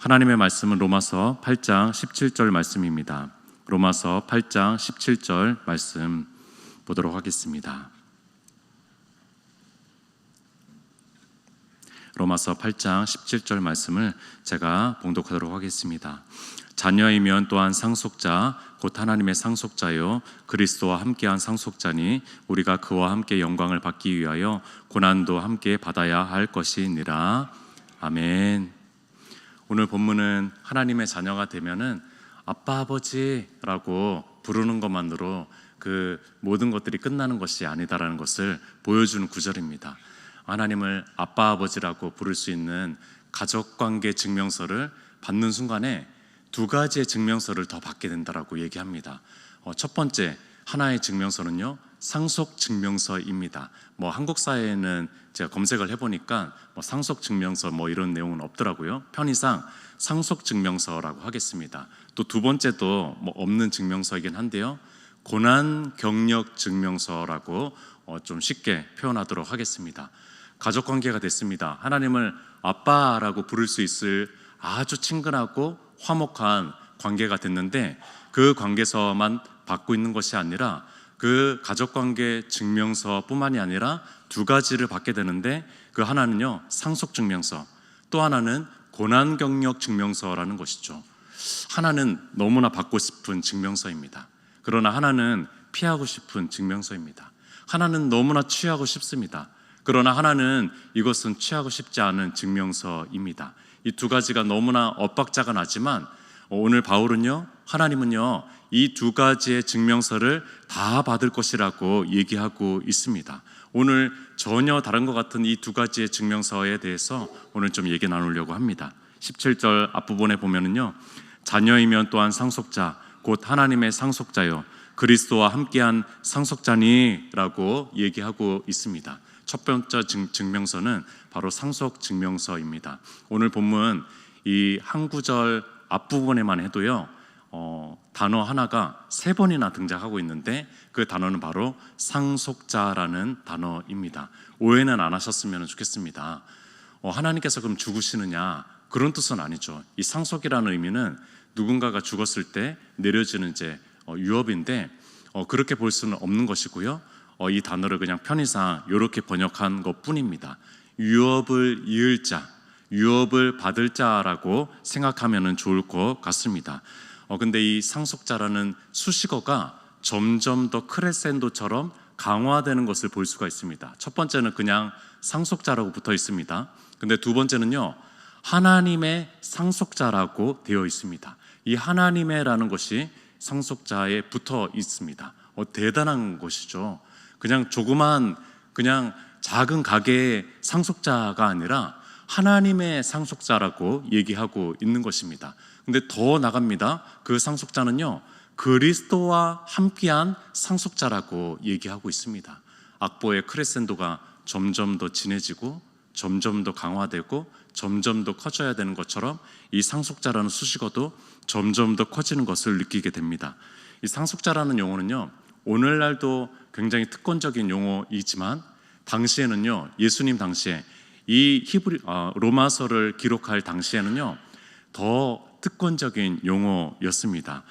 하나님의 말씀은 로마서 8장 17절 말씀입니다. 로마서 8장 17절 말씀 보도록 하겠습니다. 로마서 8장 17절 말씀을 제가 봉독하도록 하겠습니다. 자녀이면 또한 상속자 곧 하나님의 상속자요 그리스도와 함께한 상속자니 우리가 그와 함께 영광을 받기 위하여 고난도 함께 받아야 할 것이니라. 아멘. 오늘 본문은 하나님의 자녀가 되면은 아빠 아버지라고 부르는 것만으로 그 모든 것들이 끝나는 것이 아니다라는 것을 보여주는 구절입니다. 하나님을 아빠 아버지라고 부를 수 있는 가족관계 증명서를 받는 순간에 두 가지의 증명서를 더 받게 된다라고 얘기합니다. 첫 번째 하나의 증명서는요 상속 증명서입니다. 한국 사회에는 제가 검색을 해보니까 상속 증명서 이런 내용은 없더라고요. 편의상 상속 증명서라고 하겠습니다. 또 두 번째도 없는 증명서이긴 한데요, 고난 경력 증명서라고 좀 쉽게 표현하도록 하겠습니다. 가족관계가 됐습니다. 하나님을 아빠라고 부를 수 있을 아주 친근하고 화목한 관계가 됐는데 그 관계서만 받고 있는 것이 아니라 그 가족관계 증명서뿐만이 아니라 두 가지를 받게 되는데 그 하나는요 상속증명서, 또 하나는 고난경력 증명서라는 것이죠. 하나는 너무나 받고 싶은 증명서입니다. 그러나 하나는 피하고 싶은 증명서입니다. 하나는 너무나 취하고 싶습니다. 그러나 하나는 이것은 취하고 싶지 않은 증명서입니다. 이 두 가지가 너무나 엇박자가 나지만 오늘 바울은요 하나님은요 이 두 가지의 증명서를 다 받을 것이라고 얘기하고 있습니다. 오늘 전혀 다른 것 같은 이 두 가지의 증명서에 대해서 오늘 좀 얘기 나누려고 합니다. 17절 앞부분에 보면은요 자녀이면 또한 상속자 곧 하나님의 상속자요 그리스도와 함께한 상속자니 라고 얘기하고 있습니다. 첫 번째 증명서는 바로 상속 증명서입니다. 오늘 본문 이 한 구절 앞부분에만 해도요 단어 하나가 세 번이나 등장하고 있는데 그 단어는 바로 상속자라는 단어입니다. 오해는 안 하셨으면 좋겠습니다. 하나님께서 그럼 죽으시느냐 그런 뜻은 아니죠. 이 상속이라는 의미는 누군가가 죽었을 때 내려지는 이제 유업인데 그렇게 볼 수는 없는 것이고요. 이 단어를 그냥 편의상 이렇게 번역한 것뿐입니다. 유업을 이을 자, 유업을 받을 자라고 생각하면 좋을 것 같습니다. 근데 이 상속자라는 수식어가 점점 더 크레센도처럼 강화되는 것을 볼 수가 있습니다. 첫 번째는 그냥 상속자라고 붙어 있습니다. 근데 두 번째는요 하나님의 상속자라고 되어 있습니다. 이 하나님의라는 것이 상속자에 붙어 있습니다. 대단한 것이죠. 그냥 조그만 그냥 작은 가게의 상속자가 아니라 하나님의 상속자라고 얘기하고 있는 것입니다. 근데 더 나갑니다. 그 상속자는요 그리스도와 함께한 상속자라고 얘기하고 있습니다. 악보의 크레센도가 점점 더 진해지고 점점 더 강화되고 점점 더 커져야 되는 것처럼 이 상속자라는 수식어도 점점 더 커지는 것을 느끼게 됩니다. 이 상속자라는 용어는요 오늘날도 굉장히 특권적인 용어이지만 당시에는요 예수님 당시에 이 로마서를 기록할 당시에는요 더 특권적인 용어였습니다.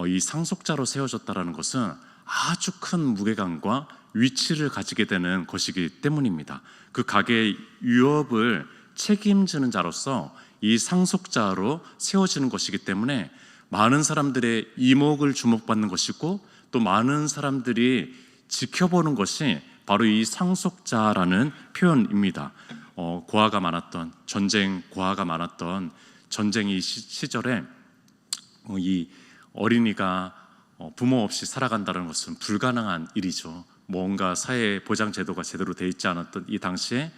이 상속자로 세워졌다는 것은 아주 큰 무게감과 위치를 가지게 되는 것이기 때문입니다. 그 가게의 유업을 책임지는 자로서 이 상속자로 세워지는 것이기 때문에 많은 사람들의 이목을 주목받는 것이고 또 많은 사람들이 지켜보는 것이 바로 이 상속자라는 표현입니다. 고아가 많았던 고아가 많았던 전쟁 시절에 이 어린이가 부모 없이 살아간다는 것은 불가능한 일이죠. 뭔가 사회 보장 제도가 제대로 되어 있지 않았던 이 당시에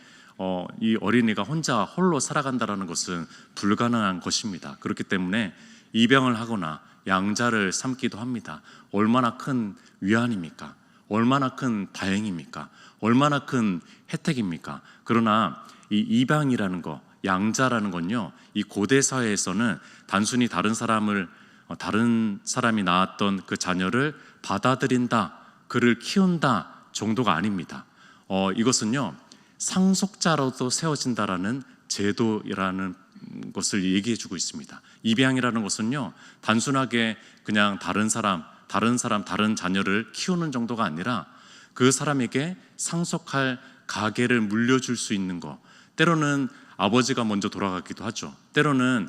이 어린이가 홀로 살아간다는 것은 불가능한 것입니다. 그렇기 때문에 입양을 하거나 양자를 삼기도 합니다. 얼마나 큰 위안입니까? 얼마나 큰 다행입니까? 얼마나 큰 혜택입니까? 그러나 이 입양이라는 거, 양자라는 건요 이 고대 사회에서는 단순히 다른 사람이 낳았던 그 자녀를 받아들인다, 그를 키운다 정도가 아닙니다. 이것은요 상속자로도 세워진다라는 제도라는 것을 얘기해 주고 있습니다. 입양이라는 것은요, 단순하게 그냥 다른 자녀를 키우는 정도가 아니라 그 사람에게 상속할 가계를 물려줄 수 있는 것. 때로는 아버지가 먼저 돌아가기도 하죠. 때로는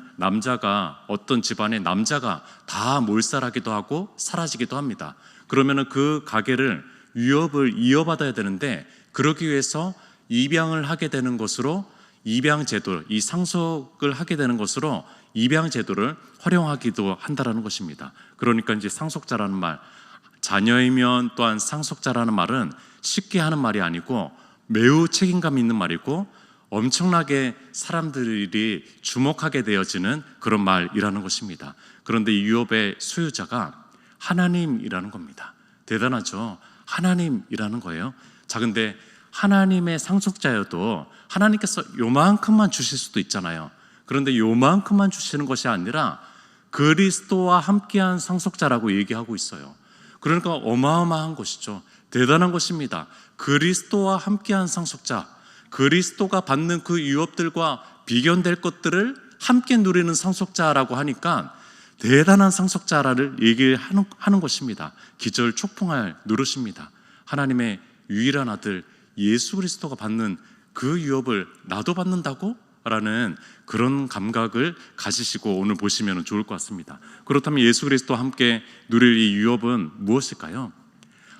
어떤 집안의 남자가 다 몰살하기도 하고 사라지기도 합니다. 그러면은 그 가계를 유업을 이어받아야 되는데, 그러기 위해서 입양을 하게 되는 것으로, 입양 제도, 이 상속을 하게 되는 것으로 입양 제도를 활용하기도 한다라는 것입니다. 그러니까 이제 상속자라는 말, 자녀이면 또한 상속자라는 말은 쉽게 하는 말이 아니고 매우 책임감 있는 말이고 엄청나게 사람들이 주목하게 되어지는 그런 말이라는 것입니다. 그런데 이 유업의 소유자가 하나님이라는 겁니다. 대단하죠? 하나님이라는 거예요. 자, 근데 하나님의 상속자여도 하나님께서 요만큼만 주실 수도 있잖아요. 그런데 요만큼만 주시는 것이 아니라 그리스도와 함께한 상속자라고 얘기하고 있어요. 그러니까 어마어마한 것이죠. 대단한 것입니다. 그리스도와 함께한 상속자, 그리스도가 받는 그 유업들과 비견될 것들을 함께 누리는 상속자라고 하니까 대단한 상속자를 얘기하는 것입니다. 기절 촉풍할 노릇입니다. 하나님의 유일한 아들 예수 그리스도가 받는 그 유업을 나도 받는다고? 라는 그런 감각을 가지시고 오늘 보시면 좋을 것 같습니다. 그렇다면 예수 그리스도와 함께 누릴 이 유업은 무엇일까요?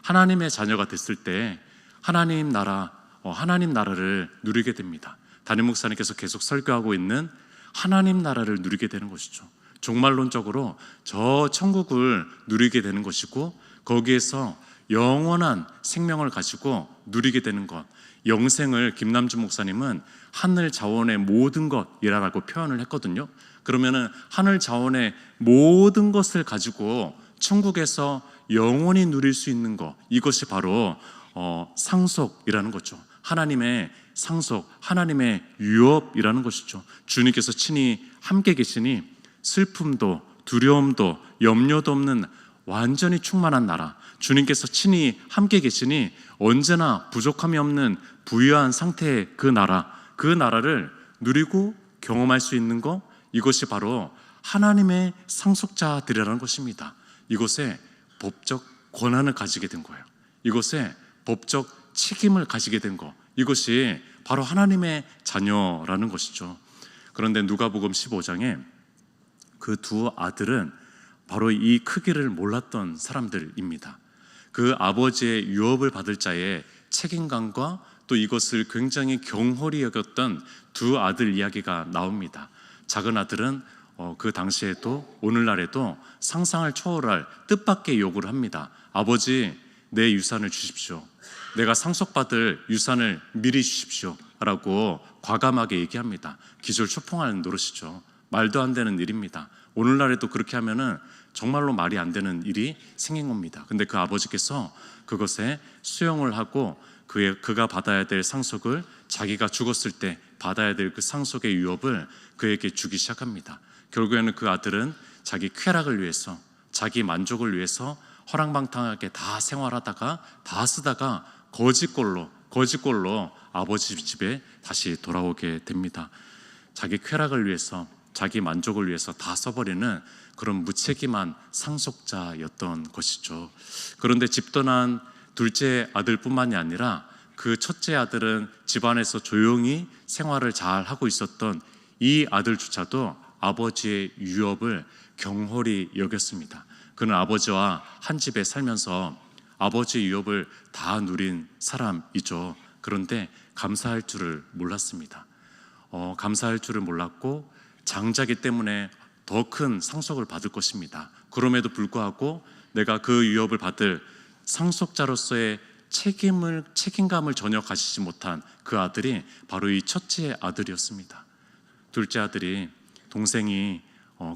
하나님의 자녀가 됐을 때 하나님 나라를 누리게 됩니다. 담임 목사님께서 계속 설교하고 있는 하나님 나라를 누리게 되는 것이죠. 종말론적으로 저 천국을 누리게 되는 것이고, 거기에서 영원한 생명을 가지고 누리게 되는 것, 영생을 김남준 목사님은 하늘 자원의 모든 것이라고 표현을 했거든요. 그러면은 하늘 자원의 모든 것을 가지고 천국에서 영원히 누릴 수 있는 것, 이것이 바로 상속이라는 거죠. 하나님의 상속, 하나님의 유업이라는 것이죠. 주님께서 친히 함께 계시니 슬픔도 두려움도 염려도 없는 완전히 충만한 나라, 주님께서 친히 함께 계시니 언제나 부족함이 없는 부유한 상태의 그 나라를 누리고 경험할 수 있는 것, 이것이 바로 하나님의 상속자들이라는 것입니다. 이곳에 법적 권한을 가지게 된 거예요. 이곳에 법적 책임을 가지게 된 것, 이것이 바로 하나님의 자녀라는 것이죠. 그런데 누가복음 15장에 그 두 아들은 바로 이 크기를 몰랐던 사람들입니다. 그 아버지의 유업을 받을 자의 책임감과 또 이것을 굉장히 경홀히 여겼던 두 아들 이야기가 나옵니다. 작은 아들은 그 당시에도 오늘날에도 상상을 초월할 뜻밖의 요구를 합니다. 아버지, 내 유산을 주십시오. 내가 상속받을 유산을 미리 주십시오 라고 과감하게 얘기합니다. 기절초풍하는 노릇이죠. 말도 안 되는 일입니다. 오늘날에도 그렇게 하면은 정말로 말이 안 되는 일이 생긴 겁니다. 근데 그 아버지께서 그것에 수용을 하고 그가 받아야 될 상속을, 자기가 죽었을 때 받아야 될 그 상속의 유업을 그에게 주기 시작합니다. 결국에는 그 아들은 자기 쾌락을 위해서, 자기 만족을 위해서 허랑방탕하게 다 생활하다가 다 쓰다가 거지꼴로 아버지 집에 다시 돌아오게 됩니다. 자기 쾌락을 위해서, 자기 만족을 위해서 다 써버리는 그런 무책임한 상속자였던 것이죠. 그런데 집 떠난 둘째 아들뿐만이 아니라 그 첫째 아들은 집안에서 조용히 생활을 잘 하고 있었던 이 아들조차도 아버지의 유업을 경홀히 여겼습니다. 그는 아버지와 한 집에 살면서 아버지의 유업을 다 누린 사람이죠. 그런데 감사할 줄을 몰랐습니다. 감사할 줄을 몰랐고 장자기 때문에 더 큰 상속을 받을 것입니다. 그럼에도 불구하고 내가 그 유업을 받을 상속자로서의 책임감을 전혀 가지지 못한 그 아들이 바로 이 첫째 아들이었습니다. 둘째 아들이, 동생이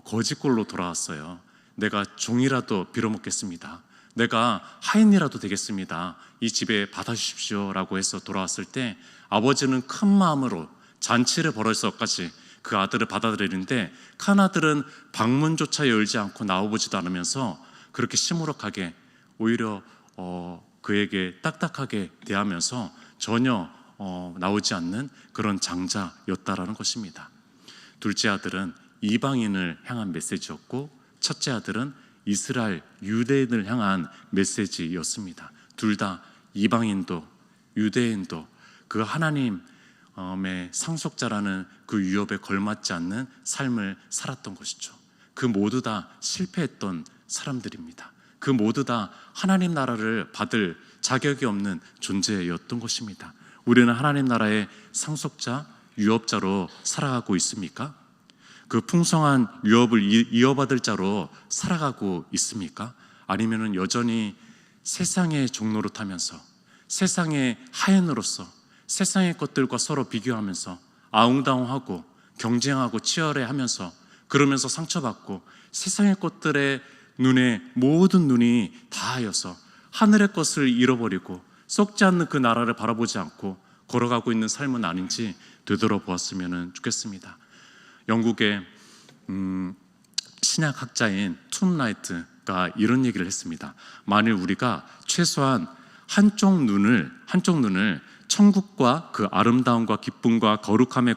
거지꼴로 돌아왔어요. 내가 종이라도 빌어먹겠습니다. 내가 하인이라도 되겠습니다. 이 집에 받아주십시오 라고 해서 돌아왔을 때 아버지는 큰 마음으로 잔치를 벌여서까지 그 아들을 받아들이는데, 큰 아들은 방문조차 열지 않고 나와보지도 않으면서 그렇게 시무룩하게 오히려 그에게 딱딱하게 대하면서 전혀 나오지 않는 그런 장자였다라는 것입니다. 둘째 아들은 이방인을 향한 메시지였고 첫째 아들은 이스라엘 유대인을 향한 메시지였습니다. 둘 다 이방인도 유대인도 그 하나님의 상속자라는 그 위협에 걸맞지 않는 삶을 살았던 것이죠. 그 모두 다 실패했던 사람들입니다. 그 모두 다 하나님 나라를 받을 자격이 없는 존재였던 것입니다. 우리는 하나님 나라의 상속자, 유업자로 살아가고 있습니까? 그 풍성한 유업을 이어받을 자로 살아가고 있습니까? 아니면은 여전히 세상의 종로로 타면서 세상의 하인으로서 세상의 것들과 서로 비교하면서 아웅다웅하고 경쟁하고 치열해하면서 그러면서 상처받고 세상의 것들의 눈에 모든 눈이 다하여서 하늘의 것을 잃어버리고 썩지 않는 그 나라를 바라보지 않고 걸어가고 있는 삶은 아닌지 되돌아보았으면 좋겠습니다. 영국의 신약학자인 톰 라이트가 이런 얘기를 했습니다. 만일 우리가 최소한 한쪽 눈을 천국과 그 아름다움과 기쁨과 거룩함에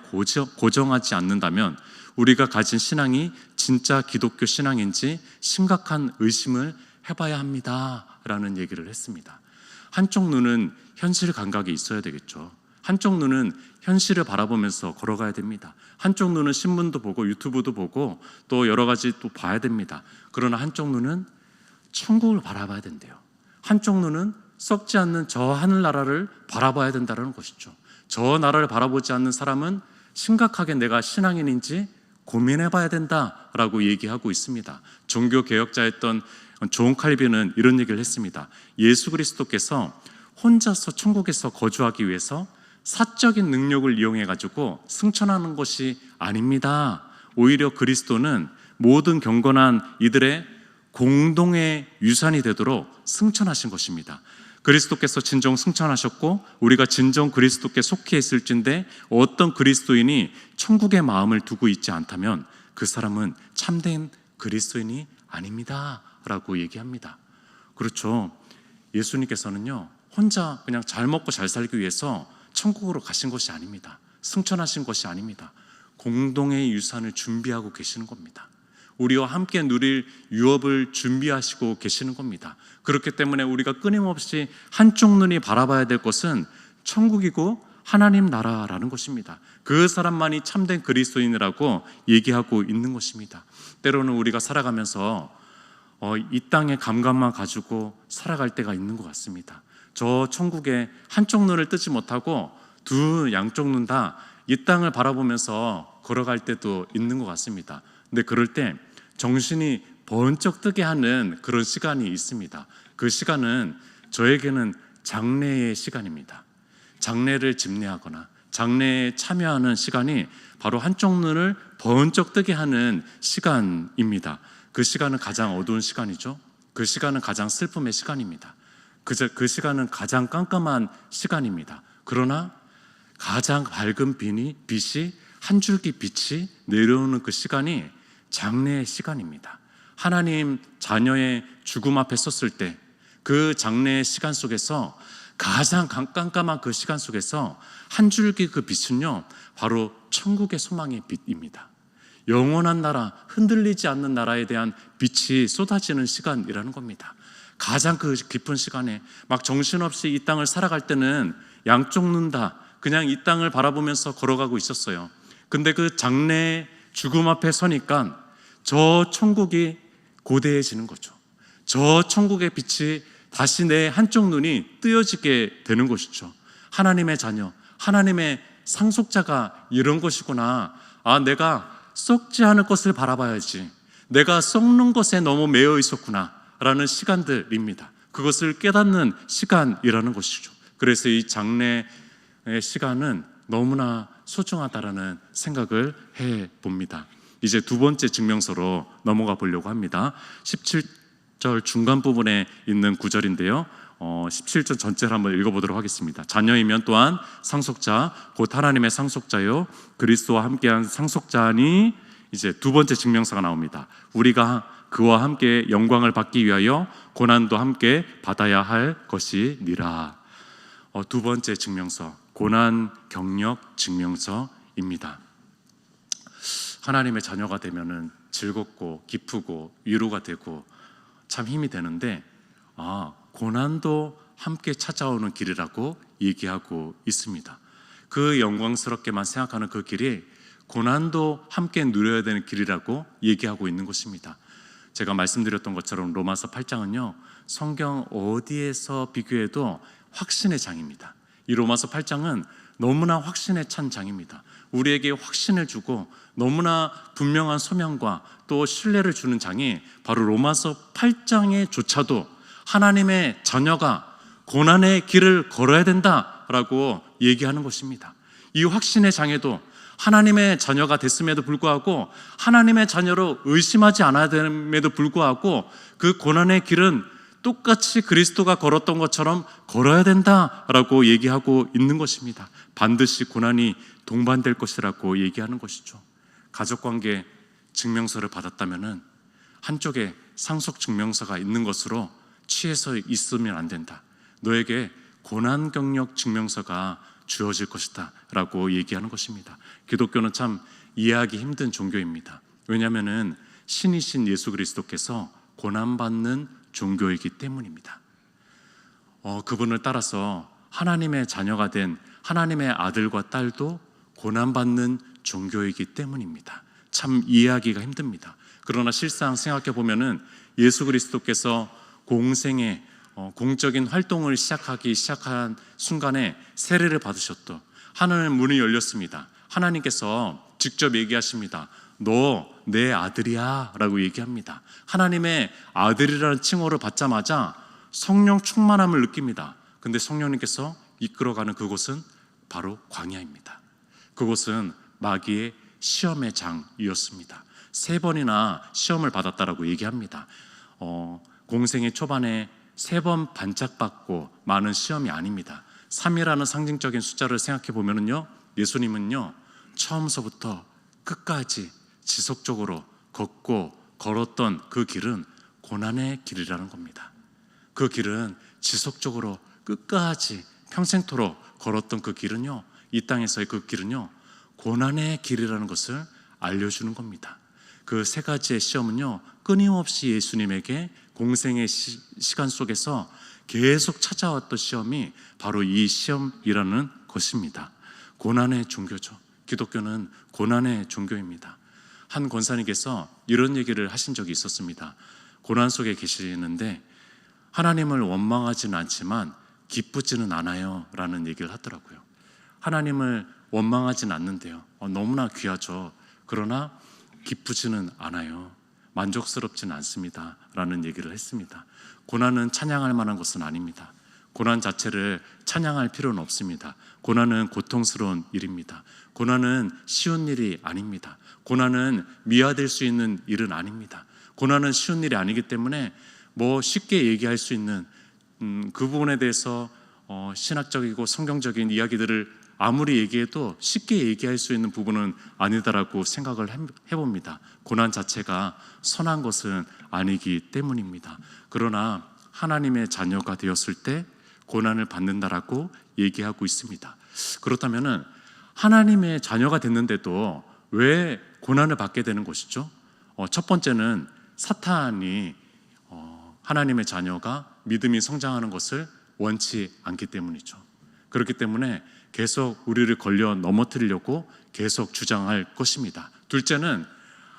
고정하지 않는다면 우리가 가진 신앙이 진짜 기독교 신앙인지 심각한 의심을 해봐야 합니다 라는 얘기를 했습니다. 한쪽 눈은 현실 감각이 있어야 되겠죠. 한쪽 눈은 현실을 바라보면서 걸어가야 됩니다. 한쪽 눈은 신문도 보고 유튜브도 보고 또 여러 가지 또 봐야 됩니다. 그러나 한쪽 눈은 천국을 바라봐야 된대요. 한쪽 눈은 썩지 않는 저 하늘나라를 바라봐야 된다는 것이죠. 저 나라를 바라보지 않는 사람은 심각하게 내가 신앙인인지 고민해봐야 된다라고 얘기하고 있습니다. 종교개혁자였던 존 칼빈은 이런 얘기를 했습니다. 예수 그리스도께서 혼자서 천국에서 거주하기 위해서 사적인 능력을 이용해가지고 승천하는 것이 아닙니다. 오히려 그리스도는 모든 경건한 이들의 공동의 유산이 되도록 승천하신 것입니다. 그리스도께서 진정 승천하셨고 우리가 진정 그리스도께 속해 있을진데 어떤 그리스도인이 천국의 마음을 두고 있지 않다면 그 사람은 참된 그리스도인이 아닙니다 라고 얘기합니다. 그렇죠. 예수님께서는요 혼자 그냥 잘 먹고 잘 살기 위해서 천국으로 가신 것이 아닙니다. 승천하신 것이 아닙니다. 공동의 유산을 준비하고 계시는 겁니다. 우리와 함께 누릴 유업을 준비하시고 계시는 겁니다. 그렇기 때문에 우리가 끊임없이 한쪽 눈이 바라봐야 될 것은 천국이고 하나님 나라라는 것입니다. 그 사람만이 참된 그리스도인이라고 얘기하고 있는 것입니다. 때로는 우리가 살아가면서 이 땅의 감각만 가지고 살아갈 때가 있는 것 같습니다. 저 천국에 한쪽 눈을 뜨지 못하고 두 양쪽 눈 다 이 땅을 바라보면서 걸어갈 때도 있는 것 같습니다. 근데 그럴 때 정신이 번쩍 뜨게 하는 그런 시간이 있습니다. 그 시간은 저에게는 장례의 시간입니다. 장례를 집례하거나 장례에 참여하는 시간이 바로 한쪽 눈을 번쩍 뜨게 하는 시간입니다. 그 시간은 가장 어두운 시간이죠. 그 시간은 가장 슬픔의 시간입니다. 그 시간은 가장 깜깜한 시간입니다. 그러나 가장 밝은 빛이 한 줄기 빛이 내려오는 그 시간이 장례의 시간입니다. 하나님 자녀의 죽음 앞에 섰을 때 그 장례의 시간 속에서 가장 깜깜한 그 시간 속에서 한 줄기 그 빛은요 바로 천국의 소망의 빛입니다. 영원한 나라, 흔들리지 않는 나라에 대한 빛이 쏟아지는 시간이라는 겁니다. 가장 그 깊은 시간에 막 정신없이 이 땅을 살아갈 때는 양쪽 눈 다 그냥 이 땅을 바라보면서 걸어가고 있었어요. 근데 그 장례 죽음 앞에 서니까 저 천국이 고대해지는 거죠. 저 천국의 빛이 다시 내 한쪽 눈이 뜨여지게 되는 것이죠. 하나님의 자녀, 하나님의 상속자가 이런 것이구나. 내가 썩지 않을 것을 바라봐야지. 내가 썩는 것에 너무 매여 있었구나 라는 시간들입니다. 그것을 깨닫는 시간이라는 것이죠. 그래서 이 장례의 시간은 너무나 소중하다라는 생각을 해봅니다. 이제 두 번째 증명서로 넘어가 보려고 합니다. 17절 중간 부분에 있는 구절인데요. 17절 전체를 한번 읽어보도록 하겠습니다. 자녀이면 또한 상속자 곧 하나님의 상속자요 그리스도와 함께한 상속자니 이제 두 번째 증명서가 나옵니다. 우리가 그와 함께 영광을 받기 위하여 고난도 함께 받아야 할 것이니라. 두 번째 증명서 고난 경력 증명서입니다. 하나님의 자녀가 되면은 즐겁고 기쁘고 위로가 되고 참 힘이 되는데, 고난도 함께 찾아오는 길이라고 얘기하고 있습니다. 그 영광스럽게만 생각하는 그 길이 고난도 함께 누려야 되는 길이라고 얘기하고 있는 것입니다. 제가 말씀드렸던 것처럼 로마서 8장은요, 성경 어디에서 비교해도 확신의 장입니다. 이 로마서 8장은 너무나 확신에 찬 장입니다. 우리에게 확신을 주고 너무나 분명한 소명과 또 신뢰를 주는 장이 바로 로마서 8장에 조차도 하나님의 자녀가 고난의 길을 걸어야 된다라고 얘기하는 것입니다. 이 확신의 장에도 하나님의 자녀가 됐음에도 불구하고, 하나님의 자녀로 의심하지 않아야 됨에도 불구하고, 그 고난의 길은 똑같이 그리스도가 걸었던 것처럼 걸어야 된다라고 얘기하고 있는 것입니다. 반드시 고난이 동반될 것이라고 얘기하는 것이죠. 가족관계 증명서를 받았다면은 한쪽에 상속 증명서가 있는 것으로 취해서 있으면 안 된다. 너에게 고난 경력 증명서가 주어질 것이다 라고 얘기하는 것입니다. 기독교는 참 이해하기 힘든 종교입니다. 왜냐하면 신이신 예수 그리스도께서 고난받는 종교이기 때문입니다. 그분을 따라서 하나님의 자녀가 된 하나님의 아들과 딸도 고난받는 종교이기 때문입니다. 참 이해하기가 힘듭니다. 그러나 실상 생각해 보면은 예수 그리스도께서 공생의 공적인 활동을 시작한 순간에 세례를 받으셨도 하늘 문이 열렸습니다. 하나님께서 직접 얘기하십니다. 너 내 아들이야 라고 얘기합니다. 하나님의 아들이라는 칭호를 받자마자 성령 충만함을 느낍니다. 근데 성령님께서 이끌어가는 그곳은 바로 광야입니다. 그곳은 마귀의 시험의 장이었습니다. 3번이나 시험을 받았다라고 얘기합니다. 공생의 초반에 3번 반짝받고 많은 시험이 아닙니다. 3이라는 상징적인 숫자를 생각해 보면은요, 예수님은요 처음서부터 끝까지 지속적으로 걸었던 그 길은 고난의 길이라는 겁니다. 그 길은 지속적으로 끝까지 평생토록 걸었던 그 길은요, 이 땅에서의 그 길은요 고난의 길이라는 것을 알려주는 겁니다. 그 3가지의 시험은요 끊임없이 예수님에게 공생의 시간 속에서 계속 찾아왔던 시험이 바로 이 시험이라는 것입니다. 고난의 종교죠. 기독교는 고난의 종교입니다. 한 권사님께서 이런 얘기를 하신 적이 있었습니다. 고난 속에 계시는데 하나님을 원망하지는 않지만 기쁘지는 않아요 라는 얘기를 하더라고요. 하나님을 원망하지는 않는데요, 너무나 귀하죠. 그러나 기쁘지는 않아요. 만족스럽지는 않습니다 라는 얘기를 했습니다. 고난은 찬양할 만한 것은 아닙니다. 고난 자체를 찬양할 필요는 없습니다. 고난은 고통스러운 일입니다. 고난은 쉬운 일이 아닙니다. 고난은 미화될 수 있는 일은 아닙니다. 고난은 쉬운 일이 아니기 때문에 쉽게 얘기할 수 있는 그 부분에 대해서 신학적이고 성경적인 이야기들을 아무리 얘기해도 쉽게 얘기할 수 있는 부분은 아니다라고 생각을 해봅니다. 고난 자체가 선한 것은 아니기 때문입니다. 그러나 하나님의 자녀가 되었을 때 고난을 받는다라고 얘기하고 있습니다. 그렇다면 하나님의 자녀가 됐는데도 왜 고난을 받게 되는 것이죠? 첫 번째는 사탄이 하나님의 자녀가 믿음이 성장하는 것을 원치 않기 때문이죠. 그렇기 때문에 계속 우리를 걸려 넘어뜨리려고 계속 주장할 것입니다. 둘째는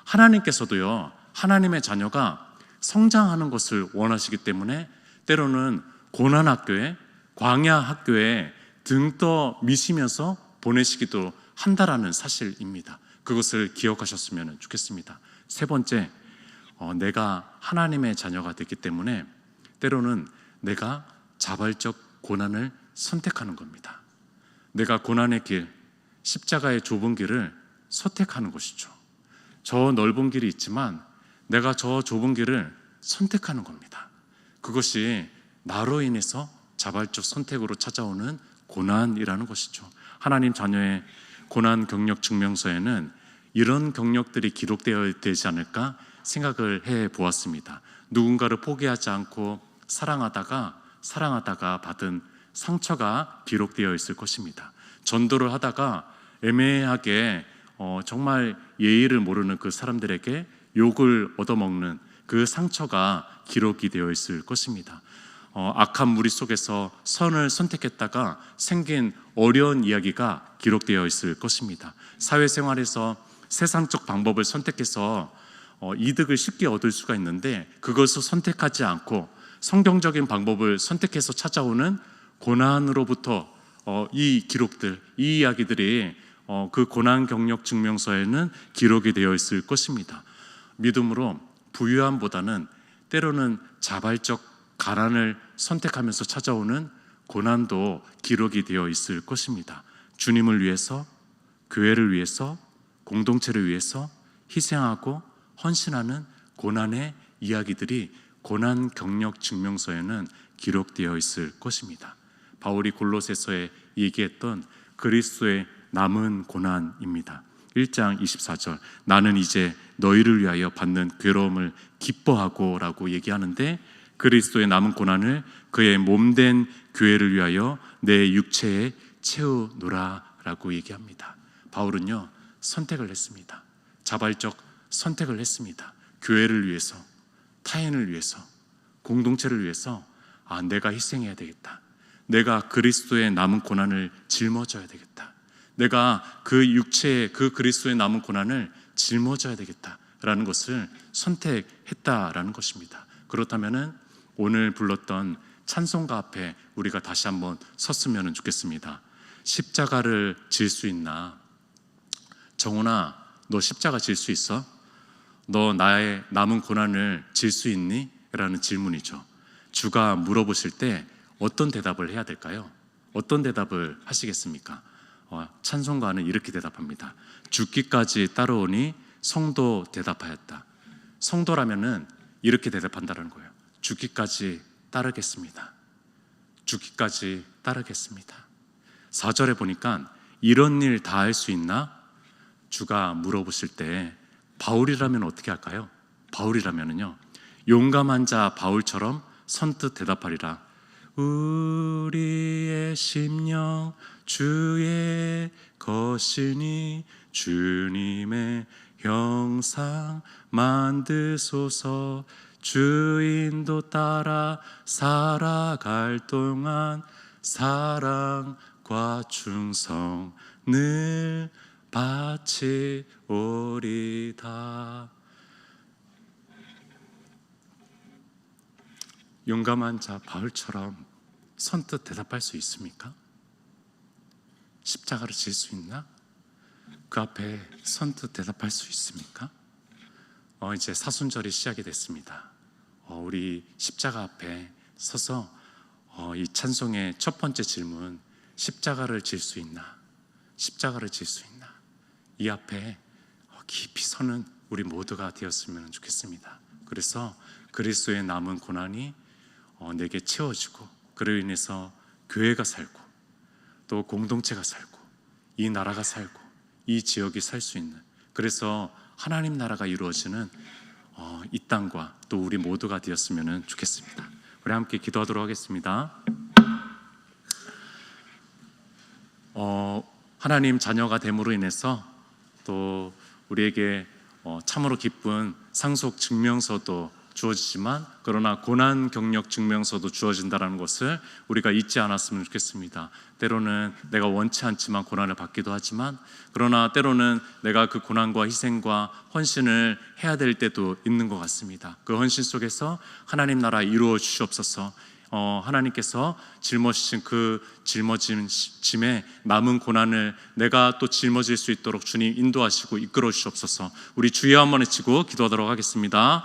하나님께서도요, 하나님의 자녀가 성장하는 것을 원하시기 때문에 때로는 고난 학교에, 광야 학교에 등 떠 미시면서 보내시기도 한다라는 사실입니다. 그것을 기억하셨으면 좋겠습니다. 세 번째, 내가 하나님의 자녀가 됐기 때문에 때로는 내가 자발적 고난을 선택하는 겁니다. 내가 고난의 길, 십자가의 좁은 길을 선택하는 것이죠. 저 넓은 길이 있지만 내가 저 좁은 길을 선택하는 겁니다. 그것이 나로 인해서 자발적 선택으로 찾아오는 고난이라는 것이죠. 하나님 자녀의 고난 경력 증명서에는 이런 경력들이 기록되어야 되지 않을까 생각을 해 보았습니다. 누군가를 포기하지 않고 사랑하다가 받은 상처가 기록되어 있을 것입니다. 전도를 하다가 애매하게 정말 예의를 모르는 그 사람들에게 욕을 얻어먹는 그 상처가 기록이 되어 있을 것입니다. 악한 무리 속에서 선을 선택했다가 생긴 어려운 이야기가 기록되어 있을 것입니다. 사회생활에서 세상적 방법을 선택해서 이득을 쉽게 얻을 수가 있는데 그것을 선택하지 않고 성경적인 방법을 선택해서 찾아오는 고난으로부터 이 기록들, 이 이야기들이 그 고난 경력 증명서에는 기록이 되어 있을 것입니다. 믿음으로 부유함보다는 때로는 자발적 가난을 선택하면서 찾아오는 고난도 기록이 되어 있을 것입니다. 주님을 위해서, 교회를 위해서, 공동체를 위해서 희생하고 헌신하는 고난의 이야기들이 고난 경력 증명서에는 기록되어 있을 것입니다. 바울이 골로새서에 얘기했던 그리스도의 남은 고난입니다. 1장 24절, 나는 이제 너희를 위하여 받는 괴로움을 기뻐하고 라고 얘기하는데, 그리스도의 남은 고난을 그의 몸된 교회를 위하여 내 육체에 채우노라 라고 얘기합니다. 바울은요, 선택을 했습니다. 자발적 선택을 했습니다. 교회를 위해서, 타인을 위해서, 공동체를 위해서 내가 희생해야 되겠다. 내가 그리스도의 남은 고난을 짊어져야 되겠다. 내가 그 육체의 그 그리스도의 남은 고난을 짊어져야 되겠다라는 것을 선택했다라는 것입니다. 그렇다면은 오늘 불렀던 찬송가 앞에 우리가 다시 한번 섰으면 좋겠습니다. 십자가를 질 수 있나? 정훈아, 너 십자가 질 수 있어? 너 나의 남은 고난을 질 수 있니? 라는 질문이죠. 주가 물어보실 때 어떤 대답을 해야 될까요? 어떤 대답을 하시겠습니까? 찬송가는 이렇게 대답합니다. 죽기까지 따라오니 성도 대답하였다. 성도라면은 이렇게 대답한다는 거예요. 죽기까지 따르겠습니다. 죽기까지 따르겠습니다. 4절에 보니까 이런 일 다 할 수 있나? 주가 물어보실 때 바울이라면 어떻게 할까요? 바울이라면은요, 용감한 자 바울처럼 선뜻 대답하리라. 우리의 심령 주의 것이니 주님의 형상 만드소서. 주인도 따라 살아갈 동안 사랑과 충성 늘 바치오리다. 용감한 자 바울처럼 선뜻 대답할 수 있습니까? 십자가를 질 수 있나? 그 앞에 선뜻 대답할 수 있습니까? 이제 사순절이 시작이 됐습니다. 우리 십자가 앞에 서서 이 찬송의 첫 번째 질문, 십자가를 질 수 있나? 십자가를 질 수 있나? 이 앞에 깊이 서는 우리 모두가 되었으면 좋겠습니다. 그래서 그리스도의 남은 고난이 내게 채워지고, 그로 인해서 교회가 살고 또 공동체가 살고 이 나라가 살고 이 지역이 살 수 있는, 그래서 하나님 나라가 이루어지는 이 땅과 또 우리 모두가 되었으면 좋겠습니다. 우리 함께 기도하도록 하겠습니다. 하나님 자녀가 됨으로 인해서 또 우리에게 참으로 기쁜 상속 증명서도 주어지지만, 그러나 고난 경력 증명서도 주어진다는 것을 우리가 잊지 않았으면 좋겠습니다. 때로는 내가 원치 않지만 고난을 받기도 하지만, 그러나 때로는 내가 그 고난과 희생과 헌신을 해야 될 때도 있는 것 같습니다. 그 헌신 속에서 하나님 나라 이루어 주시옵소서. 하나님께서 짊어지신 그 짐에 남은 고난을 내가 또 짊어질 수 있도록 주님 인도하시고 이끌어 주시옵소서. 우리 주여 한번 외치고 기도하도록 하겠습니다.